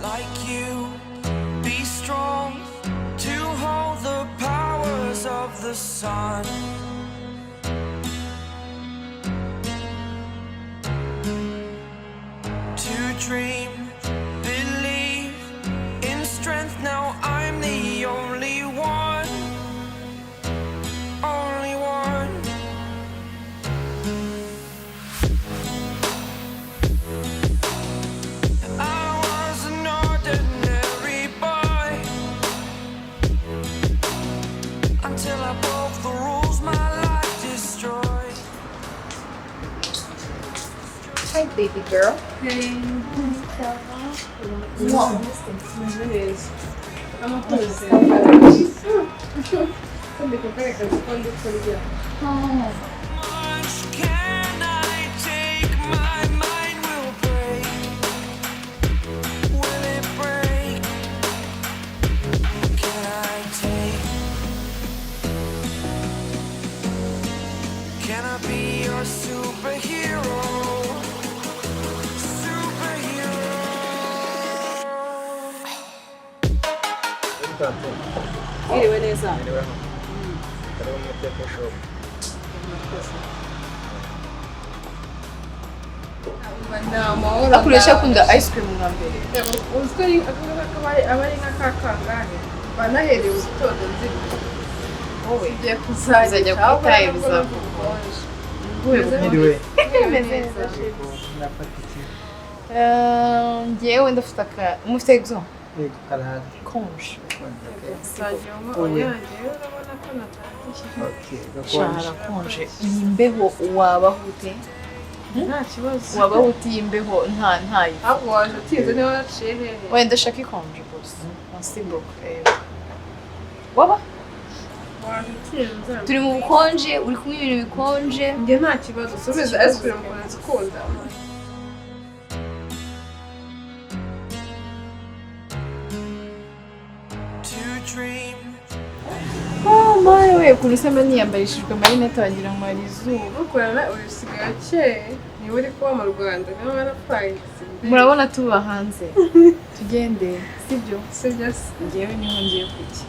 like you. Be strong to hold the powers of the sun. To dream, believe in strength. Now I'm the only one, only one. I was an ordinary boy until I broke the rules my life destroyed. Hi, baby girl. Hey. What? Much can I take? My mind will break. Will it break? Can I take? Can I be your superhero? Superhero. Iriwe neza. Akuresha kunda ice cream nka mbere. Uzwi abari nk'akakangane banahereye uzitondo nzira. Wowe Ugiye uzajya kwitaye bizakukonje. Anyway, Meze neza. Ngewe ndafite mufite exo yego karahari. konje. Oya. Okay, Shahara konje. Iyi mbeho wabaho ute? Nta kibazo. Wabaho ute iyi mbeho ntayi. Ahubwo waje utinze niba waciye hehe. Wenda shaka ikonje gusa. Nsibuka. Waba? Waje utinze. Turi mu bukonje, uri kumwe ibintu bikonje. Njye nta kibazo. Subiza ice cream ukunze ukunda. To dream. Oh my we ukuntu usema niyambarishijwe amarinete wagira ngo hari izuba. Ukorana urisigaye akeye. Niba uri kuba mu Rwanda niba warapfayitse. Murabona tuba hanze. Tugende, sibyo? Sibyo se. Ngewe niho ngiye kujya.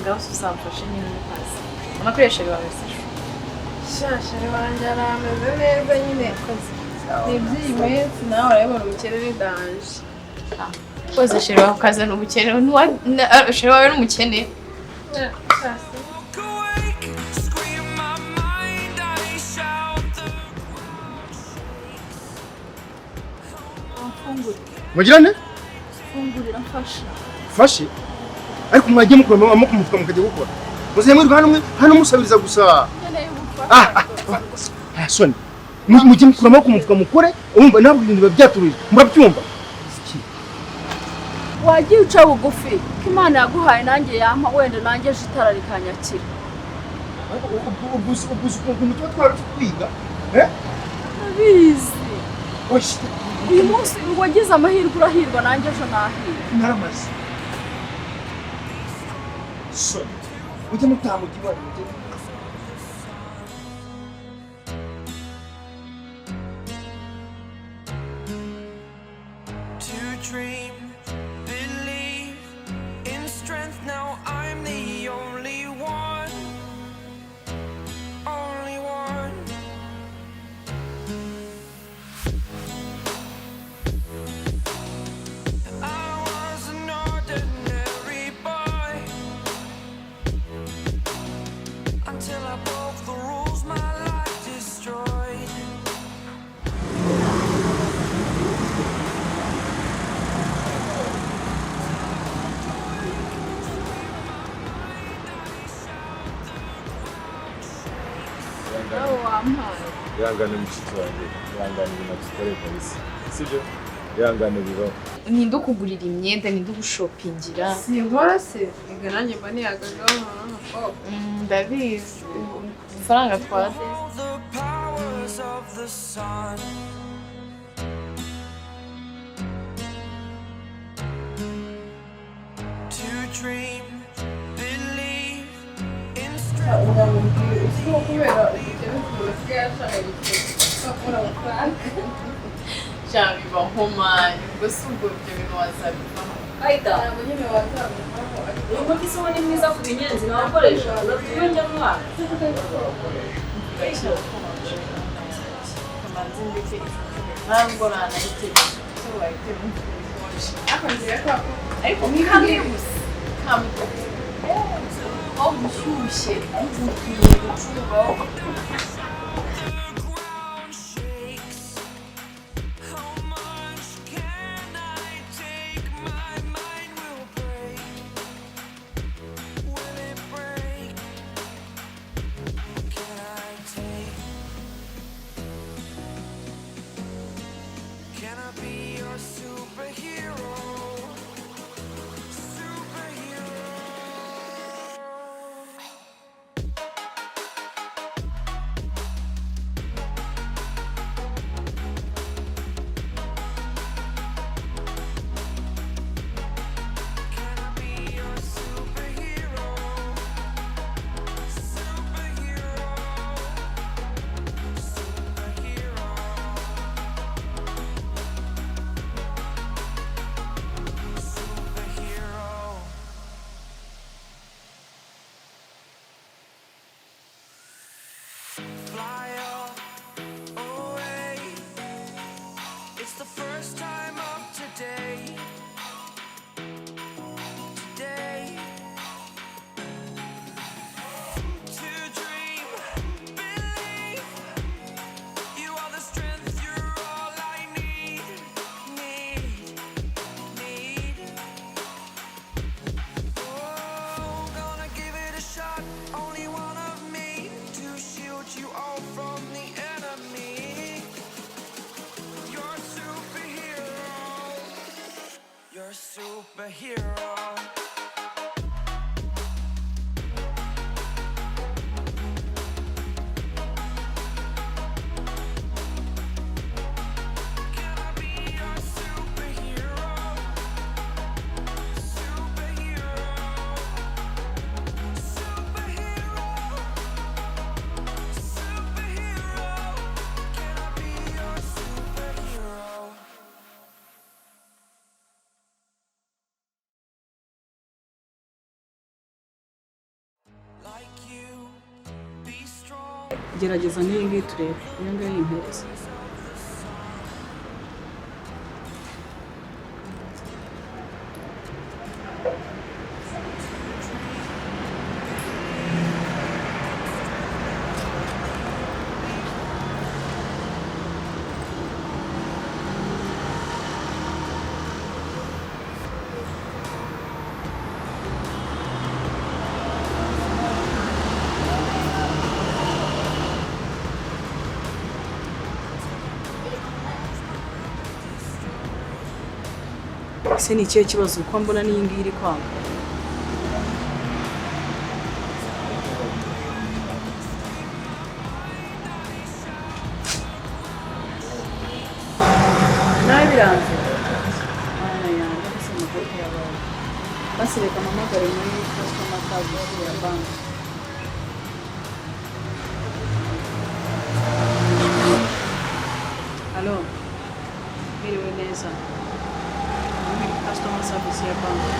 Ngaho uzamfashe niba ukazi. Unakoresha bibawe se. Shashari wanjye arameze neza nyine. Ni iby'iyi minsi nawe urabibona umukene ni danje. Koze sheri wawe ukazana ubukene. Sheri wawe n'umukene. Walk awake, scream my mind, I shout the Mugirane? Fungurira mfasha. Fashe? Ariko mwagiye mukora amoko mufuka mukajya gukora. Muze hano musabiriza gusa. Soni. Mujye mukora amoko mufuka mukore, umva ntabwo ibintu biba byaturuje. Murabyumva? Wagiye uca bugufi ko Imana yaguhaye nanjye yampa wenda nanjye ejo itara rikanyakira. Ubuzi ukuntu tuba twari twiga. Abizi. Oshi. Uyu munsi wagize amahirwe urahirwa nanjye ejo nahirwa. Naramaze. Soni. Mujye mutaha mu kibanza mujye. to dream, believe in strength. Now I'm the only one, only one. I was an ordinary boy until I broke the rules my life destroyed. Ihangane mushiki wanjye, ihangane ibintu tukoreye kabisa, sibyo? Ihangane bibaho. Ninde ukugurira imyenda, ninde ugushopingira? Sinkora se, ega nanjye mba nihagazeho umuntu w'umukobwa. Ndabizi. Amafaranga twade. All the powers of the sun. To dream, believe in strength. Kubera ubukene basigaye ashaka gukora amafaranga. cyangwa bibaho mani ubwo si ubwo ibyo bintu wazabivaho Aida, ntabwo nyine wazabivaho uyu muti se ni mwiza ku binyenzi nawakoresha uratuye mwana. kamanzi mbike ntabwo nanayitega so wayitega ariko kamwe gusa kamwe aho gushyushye n'ubutuye gucungaho ground shakes. How much can I take? My mind will break. Will it break? Can I take? Can I be your superhero? Superhero. Can I be your superhero? Superhero. Superhero. Superhero. Fly away. It's the first time of today. Today. To dream, believe. You are the strength, you're all I need. Need. Oh, gonna give it a shot. Only one of me to shield you all from the enemy. You're a superhero. You're a superhero. Can I be your superhero? Superhero. Superhero. Superhero. Can I be your superhero? Like you, be strong. Gerageza n'iyi ngiyi turebe iyo ngiyo yimpereza. Ese ni ikihe kibazo ko mbona n'iyi ngiyi iri kwanga? Nawe biranze. Mana yanjye ese amafoto yabaye. Basi reka mpamagare muri customer service ya banki. Alo, mwiriwe neza. Muri customer service ya banki.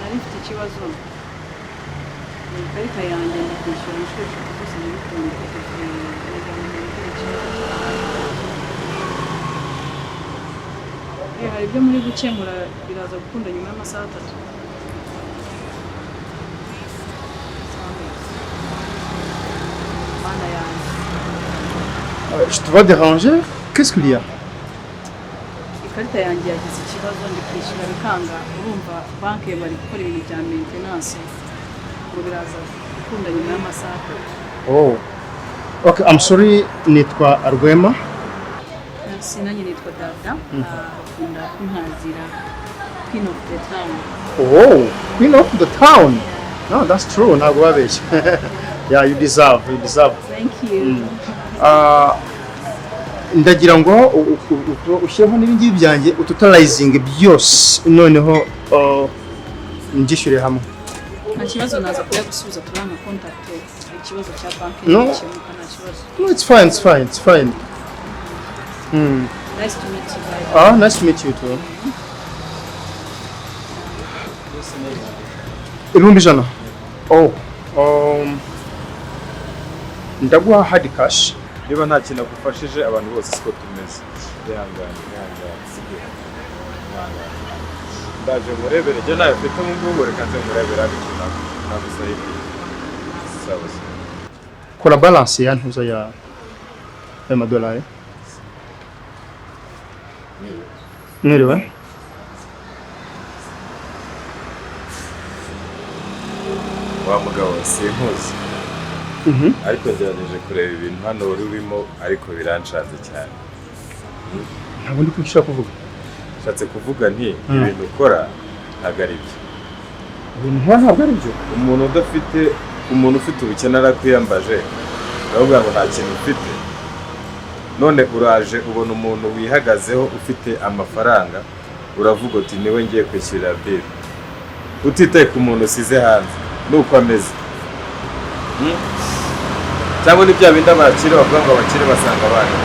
Nari mfite ikibazo. Ikarita yanjye ndikwishyura inshuro eshatu zose n'ibikunde hari ibyo muri gukemura biraza gukunda nyuma y'amasaha 3. Mana yanjye. Je te vois déranger? Qu'est-ce qu'il y a? Ikarita yanjye yagize ikibazo ndi kwishyura bikanga urumva banki bari gukora ibintu bya maintenance ngo biraza gukunda nyuma y'amasaha 3. Oh. Okay, I'm sorry, nitwa Rwema. Merci, nanjye nitwa Dada. Bakunda kuntazira Queen of the Town. Oh, Queen of the Town. No, that's true. Ntabwo babeshya. Yeah, you deserve. Thank you. Ndagira ngo ushyeho n'ibingibi byanjye utotalizinge byose noneho ngishyure hamwe. Nta kibazo naza kujya gusubiza turana contact ikibazo cya banki No. nta kibazo. No, it's fine. Nice to meet you guys. Nice to meet you too. Ibihumbi ijana. Ndaguha hard cash. Niba nta kintu agufashije abantu bose siko tumeze. Ihangane. Ndaje murebere je nayo mfite mu ngubu reka nze murebere abikina nagusayidi. Sawa. Kora balance ya ntuza ya $1. Mwiriwe. Wa mugabo sinkuzi. Ariko ngerageje kureba ibintu hano wari urimo ariko biranshanze cyane. Ntabwo ndi kwishaka kuvuga. Shatse kuvuga nti ibintu ukora ntabwo ari byo. Ibintu ntabwo ari byo. Umuntu ufite ubukene arakwiyambaje. Uravuga ngo nta kintu ufite. None uraje ubona umuntu wihagazeho ufite amafaranga uravuga uti niwe ngiye kwishyurira bill. Utitaye ku muntu usize hanze nuko ameze. Cyangwa ni bya bindi abakire bavuga ngo abakire basanga abana.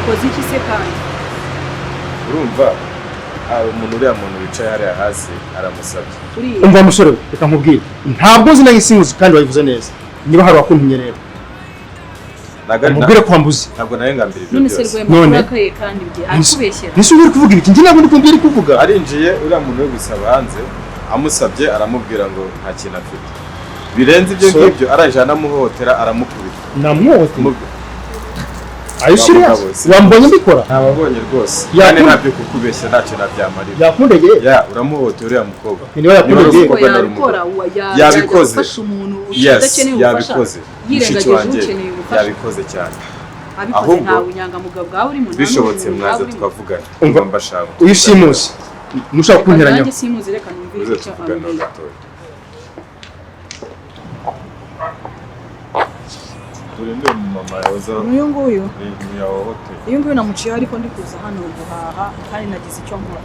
Koze iki se kandi? Urumva umuntu uriya muntu wicaye hariya hasi aramusabye. Umva musore reka nkubwire. Ntabwo nzi nayo singuzi kandi wabivuze neza. Niba hari wakuntunyerera. Mubwire kwambuza. Ntabwo nayo ngambira ibyo None se byose. rwema urakaye kandi bye akubeshyera. Nisi uri kuvuga ibiki? Njye ntabwo ndi kumva iri kuvuga. Arinjiye uriya muntu we gusaba hanze amusabye aramubwira ngo nta kintu afite. Birenze ibyo ngibyo araje anamuhotera aramukubita. Namuhotera. Are you serious? Wambonye mbikora? Nababonye rwose. Kandi ntabyo kukubeshya ntacyo nabyamarira. Yakundegeye? Ya uramuhotera uriya mukobwa. Niba yakundegeye yabikoze. Ufasha umuntu udakeneye ubufasha. Yirengagije yabikoze cyane. Abikoze ntawe inyangamugayo bwawe uri mu nta. Bishobotse mwaza tukavugana. Umva mbashaka. Uyu simuzi. Nushaka kunteranya. Nanjye simuzi reka numvire icyo ambwiye. Turinde mama yaza. Uyu nguyu. Uyu nguyu namuciye ariko ndi kuza hano guhaha kandi nagize icyo nkora.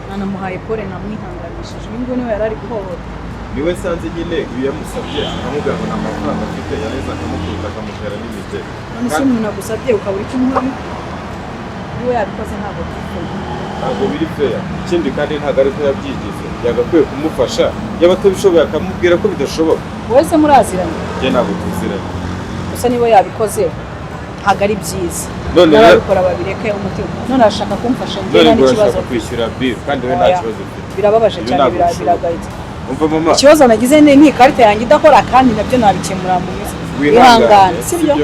Nanamuhaye pole namwihanganishije. Uyu nguyu niwe yarari kuhohota. Niwe sanze nyine uyu yamusabye akamubwira ngo amafaranga afite yareza akamukubita akamutera n'imigeri. None se umuntu agusabye ukabura icyo umuha? Niwe yabikoze ntabwo byifuje. Ntabwo biri fair. Ikindi kandi ntabwo ari ko yabyigize. Yagakwiye kumufasha. Yaba atabishoboye akamubwira ko bidashoboka. Wese muraziranye? Njye ntabwo tuziranye. Gusa niba yabikoze ntabwo ari byiza. None arabikora babireke umutima. None arashaka kumfasha njye nta n'ikibazo. Kwishyura bill kandi we nta kibazo ufite. Birababaje cyane biragayitse. Umva mama. Ikibazo nagize ni ikarita yanjye idakora kandi nabyo nabikemura mu minsi. Wihangane sibyo?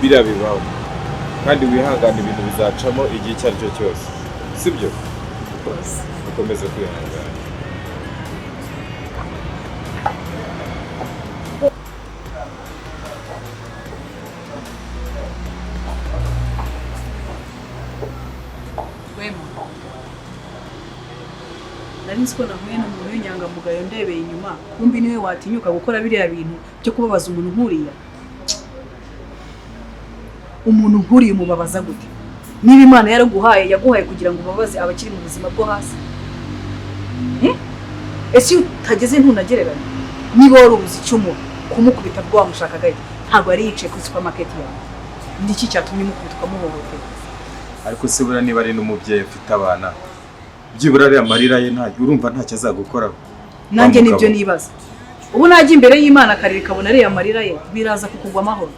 Birabibaho. Kandi wihangane ibintu bizacamo igihe icyo ari cyo cyose. Sibyo? Ukomeze kwihangana. Nari nzi ko nahuye n'umuntu w'inyangamugayo ndebeye inyuma kumbi niwe watinyuka gukora biriya bintu byo kubabaza umuntu nkuriya. Umuntu nkuriya umubabaza gute? Niba Imana yaguhaye kugira ngo ubabaze abakiri mu buzima bwo hasi. Ese utageze ntunagereranya. Niba wari ubuze icyumu kumukubita bwo wamushakaga ntabwo ari yicaye kuri supermarket yawe. Ndiki cyatumye mukubita ukamuhohotera. Ariko se bura niba ari n'umubyeyi ufite abana byibura ari amarira ye urumva ntacyo azagukoraho. Nanjye nibyo nibaza. Ubu najya imbere y'Imana akarira kabona ari amarira ye biraza kukugwa amahoro.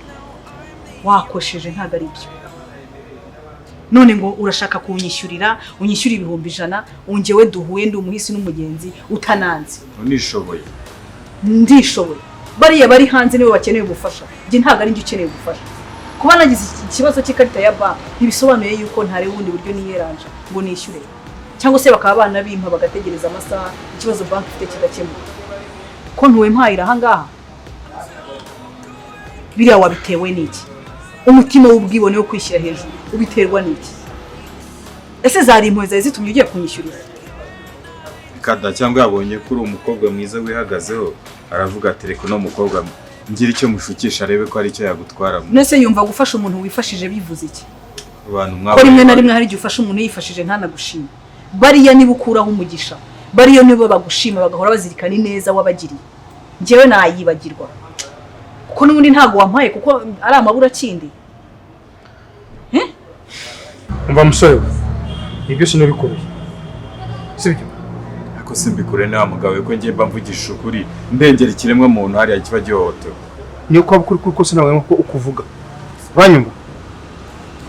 Wakosheje ntabwo ari byo. None ngo urashaka kunyishyurira unyishyura $100 ungewe duhuye ndi umuhisi n'umugenzi utananze. Unishoboye. Ndishoboye. Bariya bari hanze niwe bakeneye ubufasha. Njye ntabwo ari njye ukeneye ubufasha. Kuba nagize ikibazo cy'ikarita ya banki ntibisobanuye yuko ntare wundi buryo niyeranje ngo nishyure. Cyangwa se bakaba abana bimpa bagategereza amasaha ikibazo banki ifite kidakemuka. Ko ntuwe mpayira aha ngaha. Biriya wabitewe n'iki? Umutima w'ubwibone wo kwishyira hejuru ubiterwa n'iki? Ese zari impuhwe zawe zitumye ugiye kunyishyurira? Kada cyangwa yabonye ko uri umukobwa mwiza wihagazeho aravuga ati reka no mukobwa ngira icyo mushukisha arebe ko ari cyo yagutwara. Nese yumva gufasha umuntu wifashije bivuze iki? Abantu mwabo. Ko rimwe na rimwe hari igihe ufasha umuntu yifashije ntanagushima. Bariya niba ukuraho umugisha. Bariyo nibo bagushima bagahora bazirikana neza wabagiriye. Njyewe nayibagirwa. Kuko n'ubundi ntago wampaye kuko ari amabura kindi. umva musore we ibyo sinabikoreye sibyo Ako simbikure ni wa mugabo ko ngiye mba mvugisha ukuri ndengera ikiremwa muntu hariya kiba gihohotewe. niyo kwaba kuri kose nawe ko ukuvuga banyumva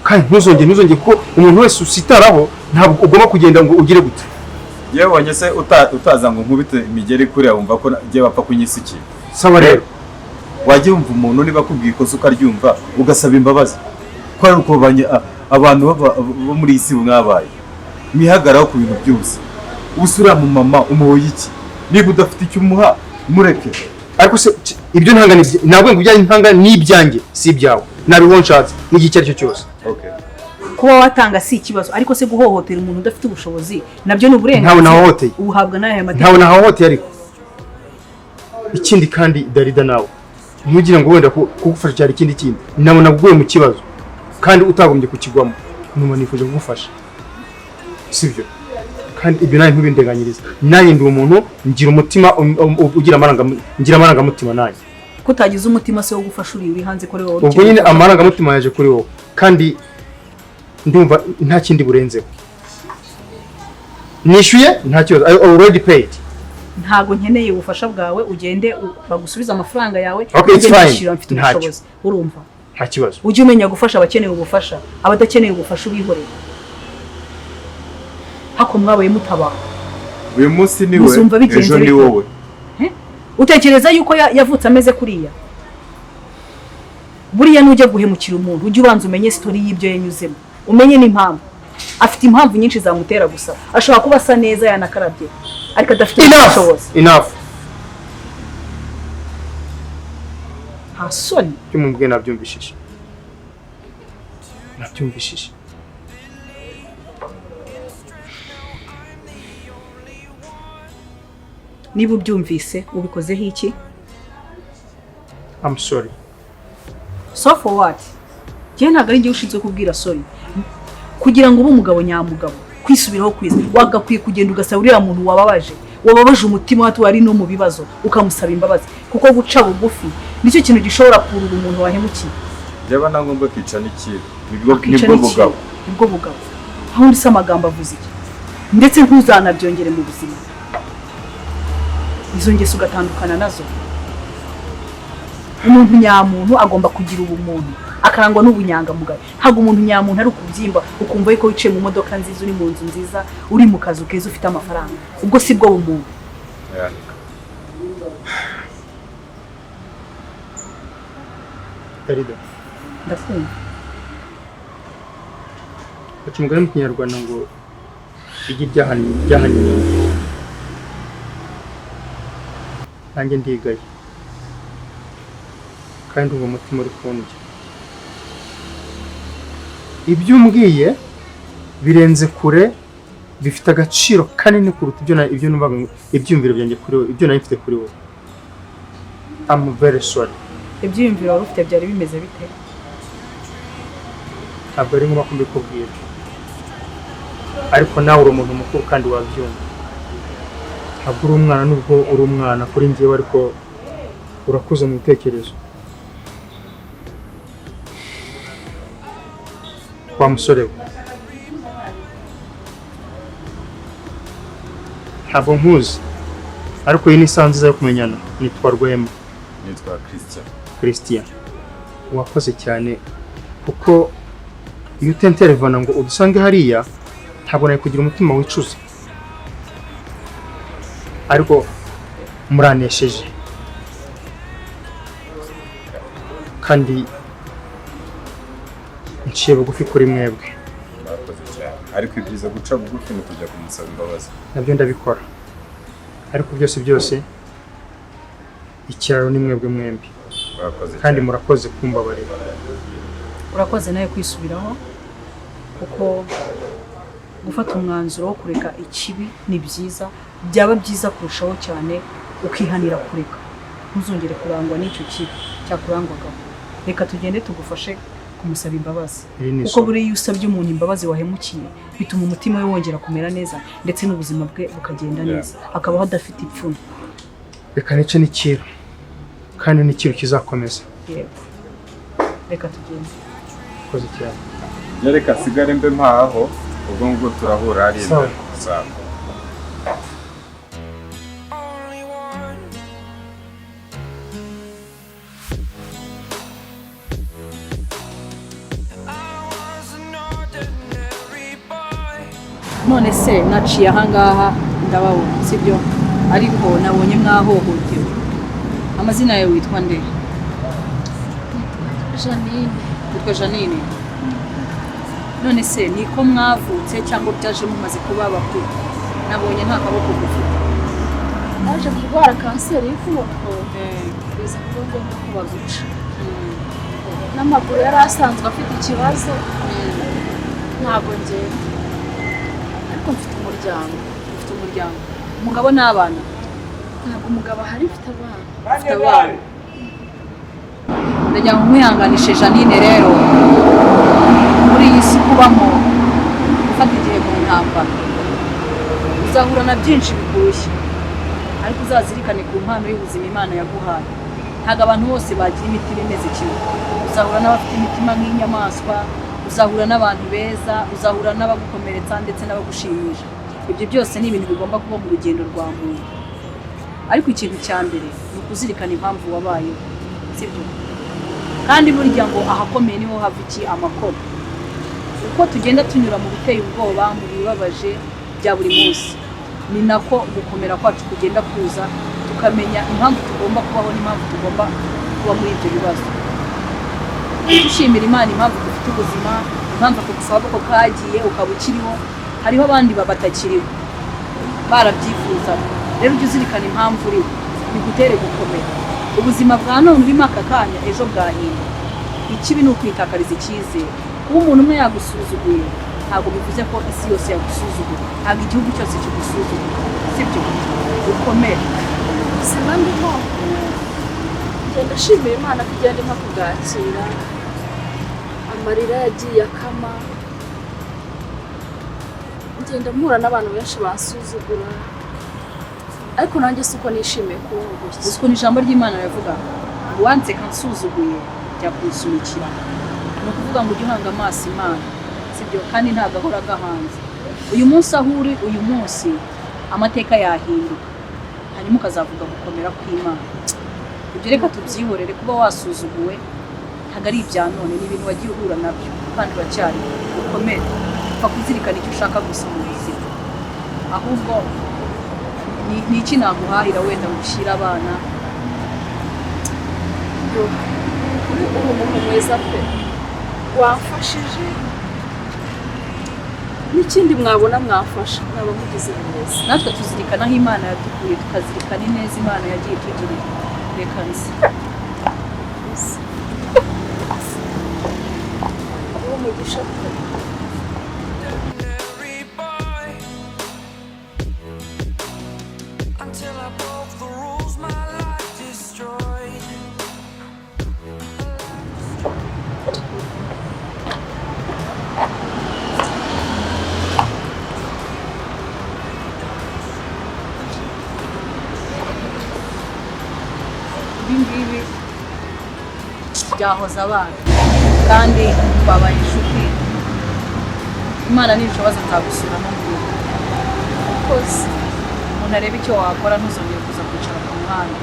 kandi ntuzongere kuko umuntu wese usitaraho ntabwo ugomba kugenda ngo ugire gute. Yewe wonye se utaza ngo nkubite imigeri kuri wumva ko ngiye bapfa kunyisikiye. Sawa rero wajye wumva umuntu niba akubwiye ikosa ukaryumva ugasaba imbabazi ko ari uko abantu bo muri isi mwabaye mwihagaraho ku bintu byose. Usura mu mama umuhoye iki niba udafite icyo umuha mureke. Ariko se ibyo ntangana ntabwo ngo ujyanye ntangana n'ibyanjye si ibyawe nabiho nshatse n'igi cyari cyo cyose. Okay. Kuba watanga si ikibazo ariko se guhohotera umuntu udafite ubushobozi nabyo ni uburenganzira. Ntawe nahohoteye. Uhabwa nayo amategeko. Ntawe nahohoteye ariko ikindi kandi Darida nawe ntugire ngo wenda kugufasha cyari ikindi nawe naguye mu kibazo kandi utagombye kukigwamo numa nifuje kugufasha sibyo kandi ibyo nayo ntubindeganyiriza naye ndi umuntu ngira umutima ugira amarangamutima naye kutagize umutima se wo gufasha uri hanze kuri wowe. Ubwo nyine amarangamutima yaje kuri wowe kandi ndumva nta kindi burenzeho nishyuye nta kibazo I already paid. Ntago nkeneye ubufasha bwawe ugende bagusubiza amafaranga yawe. Okay, it's fine. Urumva nta kibazo ujye umenya gufasha abakeneye ubufasha abadakeneye ubufasha ubihorera hako mwabaye mutaba. Uyu munsi niwe ejo ni wowe. Utekereza yuko yavutse ameze kuriya? Buriya nujya guhemukira umuntu ujye ubanza umenye story y'ibyo yanyuzemo umenye n'impamvu. Afite impamvu nyinshi zamutera gusa ashobora kuba asa neza yanakarabye ariko adafite ubushobozi. Enough. Hasoni cyumubwe nabyumvishije niba ubyumvise ubikozeho iki? I'm sorry. So for what? Jye ntabwo ari njye ushinzwe kubwira sorry. Kugira ngo ube umugabo nyamugabo kwisubiraho kwiza wagakwiye kugenda ugasaba uriya muntu wababaje umutima watu wari no mu bibazo ukamusaba imbabazi kuko guca bugufi nicyo kintu gishobora kurura umuntu wahemukiye. Yaba nangomba kwica n'ikiro nibwo bugabo aho ndisa amagambo avuze iki ndetse ntuzanabyongere mu buzima. Izo ngeso ugatandukana nazo. Umuntu nyamuntu agomba kugira ubumuntu akarangwa n'ubunyangamugayo. Ntabwo umuntu nyamuntu ari ukubyimba ukumva yuko wicaye mu modoka nziza uri mu nzu nziza uri mu kazu keza ufite amafaranga ubwo si bwo bumuntu. Darida ndakumva. Ati mugari mu Kinyarwanda ngo igi ryahanye nanjye ndigaye kandi uwo mutima uri kundya. Ibyo umbwiye birenze kure bifite agaciro kanini kuruta ibyo numvaga ibyumviro byanjye kuri wowe ibyo nari mfite kuri wowe. I'm very sorry. Ibyumviro wari ufite byari bimeze bite? Ntabwo ari ngombwa kumbikubwira ariko nawe uri umuntu mukuru kandi wabyumva. Ntabwo uri umwana nubwo uri umwana kuri njyewe ariko urakuze mu bitekerezo. Wa musore we ntabwo nkuzi ariko iyi ni isaha nziza yo kumenyana. Nitwa Rwema. Nitwa Christian. Wakoze cyane kuko iyo utenterevana ngo udusange hariya ntabwo nari kugira umutima wicuza ariko muranesheje kandi nciye bugufi kuri mwebwe. Ariko ibyiza guca bugufi no kujya kumusaba imbabazi. Nabyo ndabikora ariko byose ikiraro ni mwebwe mwembi kandi murakoze kumbabarira. Urakoze nawe kwisubiraho kuko gufata umwanzuro wo kureka ikibi ni byiza byaba byiza kurushaho cyane ukihanira kureka ntuzongere kurangwa n'icyo kibi cyakurangwaga. Reka tugende tugufashe kumusaba imbabazi kuko buri usabye umuntu imbabazi wahemukiye bituma umutima we wongera kumera neza ndetse n'ubuzima bwe bukagenda neza akabaho adafite ipfunwe. Reka nice n'ikiro kandi n'ikiro kizakomeza. Yego reka tugende. Koze cyane. reka sigare mbe mpaho ubwo ngubwo turahura hari Sawa. sawa. only one. I was an ordinary boy. none se naciye ahangaha ndababona sibyo ariko nabonye mwahohotewe amazina yawe witwa nde? Janine. witwa Janine. none se niko mwavutse cyangwa byaje mumaze kuba bakuru? nabonye nta kaboko gufite. Naje kurwara kanseri y'ukuboko biza kuba ngombwa ko baguca. N'amaguru yari asanzwe afite ikibazo ntabwo ngenda ariko mfite umuryango. ufite umuryango, umugabo n'abana? Ntabwo umugabo ahari, mfite abana. ufite abana. ndagira ngo mwihanganishe Janine rero muri iyi si kubamo ufata igihe mu ntambara uzahura na byinshi bikurushya ariko uzazirikane ku mpano y'ubuzima Imana yaguhaye. ntabwo abantu bose bagira imitima imeze kimwe. uzahura n'abafite imitima nk'inyamaswa, uzahura n'abantu beza, uzahura n'abagukomeretsa ndetse n'abagushimisha. ibyo byose ni ibintu bigomba kuba mu rugendo rwa muntu, ariko ikintu cya mbere ni ukuzirikana impamvu wabayeho, sibyo? kandi burya ngo ahakomeye niho hava iki? amakoro. uko tugenda tunyura mu biteye ubwoba, mu bibabaje bya buri munsi, ni nako gukomera kwacu kugenda kuza, tukamenya impamvu tugomba kubaho n'impamvu tugomba kuba muri ibyo bibazo. dushimira Imana impamvu dufite ubuzima, impamvu ako kaboko kagiye ukaba ukiriho. hariho abandi batakiriho barabyifuzaga. rero ujye uzirikana impamvu uriho, bigutere gukomera. ubuzima bwa none urimo aka kanya ejo bwahinda. ikibi ni ukwitakariza icyizere. kuba umuntu umwe yagusuzuguye ntabwo bivuze ko isi yose yagusuzugura, ntabwo igihugu cyose kigusuzugura, sibyo? ukomere. Ubuzima ndimo ngenda nshimira Imana ko igenda impa kubwakira. Amarira yagiye akama, ngenda mpura n'abantu benshi bansuzugura, ariko nanjye si uko nishimiye kubaho gutya. uzi ukuntu ijambo ry'Imana rivuga ngo uwanseka nsuzuguye jya kunsunikira. ni ukuvuga ngo ujye uhanga amaso Imana, sibyo? kandi ntabwo ahora agahanze. uyu munsi aho uri uyu munsi amateka yahinduka, hanyuma ukazavuga gukomera kw'Imana. ibyo reka tubyihorere. kuba wasuzuguwe ntabwo ari ibya none, ni ibintu wagiye uhura nabyo kandi uracyari. ukomere, upfa kuzirikana icyo ushaka gusa mu buzima. ahubwo ni iki naguhahira wenda gushyira abana? Uri umuntu mwiza pe, wamfashije. N'ikindi mwabona mwafasha mwaba mugize neza. natwe tuzirikana aho Imana yadukuye, tukazirikana ineza Imana yagiye itugirira. reka nzi Uwo mugisha pe. Ordinary boy. Until I broke the rules, my life destroyed. ibi ngibi byahoza abana kandi twabaye inshuti. Imana n'ibishoboza nzagusura no mu rugo. Koze. umuntu arebe icyo wakora, ntuzongere kuza kwicara ku muhanda.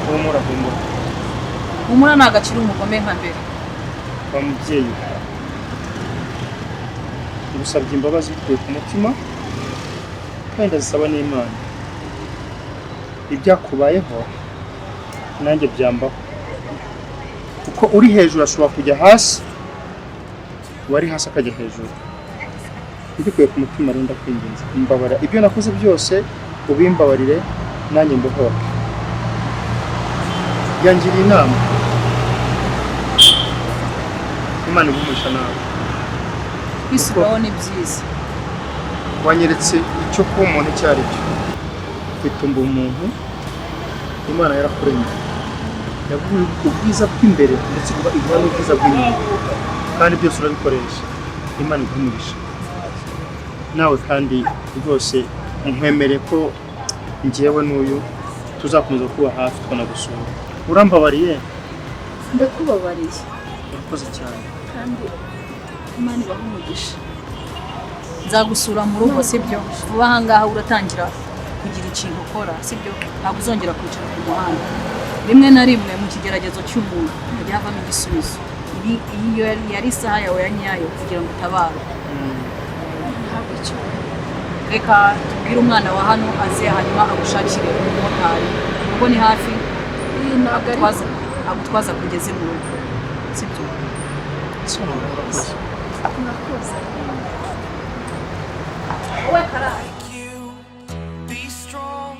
humura humura humura ntabwo akiri umugome nka mbere. wa mubyeyi, ngusabye imbabazi bikuye ku mutima kandi ndazisaba n'Imana. ibyakubayeho nanjye byambaho, kuko uri hejuru ashobora kujya hasi, uwari hasi akajya hejuru. mbikuye ku mutima rero ndakwinginze, mbabara ibyo nakoze byose, ubimbabarire nanjye mbohoke. yangiriye inama, Imana igumurisha nawe. kwisubiraho ni byiza. wanyeretse icyo kuba umuntu icyo ari cyo. bitumba umuntu Imana yarakuremye, yaguha ubwiza bw'imbere ndetse iguha n'ubwiza bw'inyuma, kandi byose urabikoresha. Imana igumurisha nawe, kandi rwose nkwemereye ko njyewe n'uyu tuzakomeza kuba hafi, tukanagusura. urambabariye ndakubabariye urakoze cyane. kandi Imana ibaha umugisha. Nzagusura mu rugo sibyo? Vuba aha ngaha uratangira kugira ikintu ukora sibyo? Ntabwo uzongera kwicara ku muhanda. Rimwe na rimwe mu kigeragezo cy'umuntu hajya havamo igisubizo. Iyo yari isaha yawe ya nyayo kugira ngo utabare. ntabwo icyo Reka tubwire umwana wa hano aze hanyuma agushakire umumotari kuko ni hafi iyi ntabwo ari agutwaza kugeza mu rugo sibyo? murakoze. like you. Be strong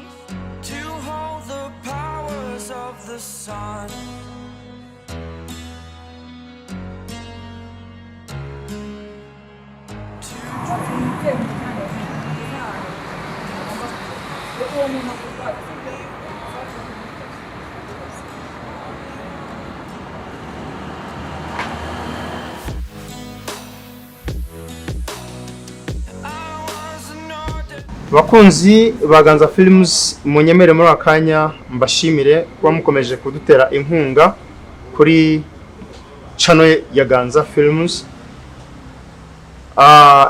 to hold the powers of the sun. Bakunzi baganza films munyemere muri akanya mbashimire kuba mukomeje kudutera inkunga kuri channel ya Ganza Films.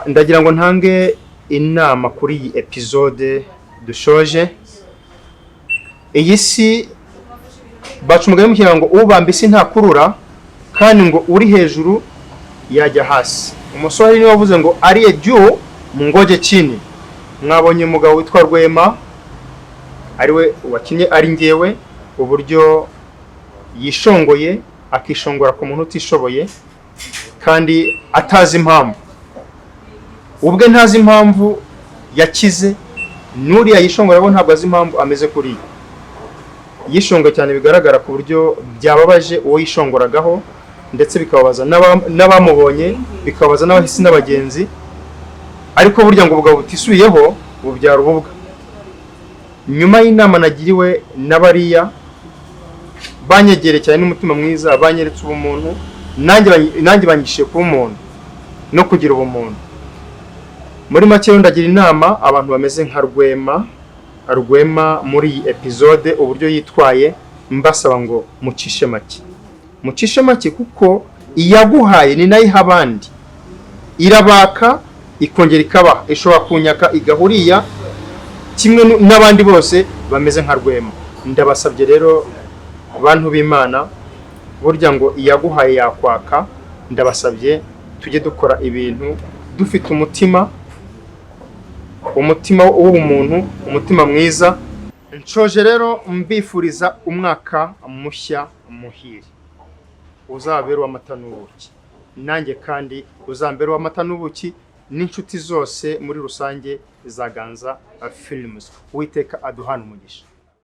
Ndagira ngo ntange inama kuri iyi episode dushoje. Iyi si bacumugaye mu kirango ubambise ntakurura kandi ngo uri hejuru yajya hasi. Umusore ni wavuze ngo ariye juu mungoje chini. Mwabonye umugabo witwa Rwema ariwe wakinye ari ngewe uburyo yishongoye akishongora ku muntu utishoboye kandi atazi impamvu. Ubwe ntazi impamvu yakize nuriya yishongora bo ntabwo azi impamvu ameze kuri. Yishonga cyane bigaragara ku buryo byababaje uwo yishongoragaho ndetse bikababaza n'abamubonye bikababaza n'abahisi n'abagenzi. Ariko burya ngo ubugabo butisubiyeho bubyara ububwa. Nyuma y'inama nagiriwe n'abariya banyegere cyane n'umutima mwiza banyeretse ubumuntu nanjye banyishiye kuba umuntu no kugira ubumuntu. Muri make ndagira inama abantu bameze nka Rwema muri iyi episode uburyo yitwaye mbasaba ngo mucishe make kuko iyaguhaye ni nayo abandi irabaka ikongera ikabaha ishobora kunyaka igahuriya kimwe n'abandi bose bameze nka Rwema. Ndabasabye rero abantu b'Imana burya ngo iyaguhaye yakwaka. Ndabasabye tujye dukora ibintu dufite umutima w'umuntu, umutima mwiza. Nshoje rero mbifuriza umwaka mushya muhire uzabera w'amata n'ubuki, nanjye kandi uzambera w'amata n'ubuki n'inshuti zose muri rusange za Ganza Films. Uwiteka aduhana umugisha.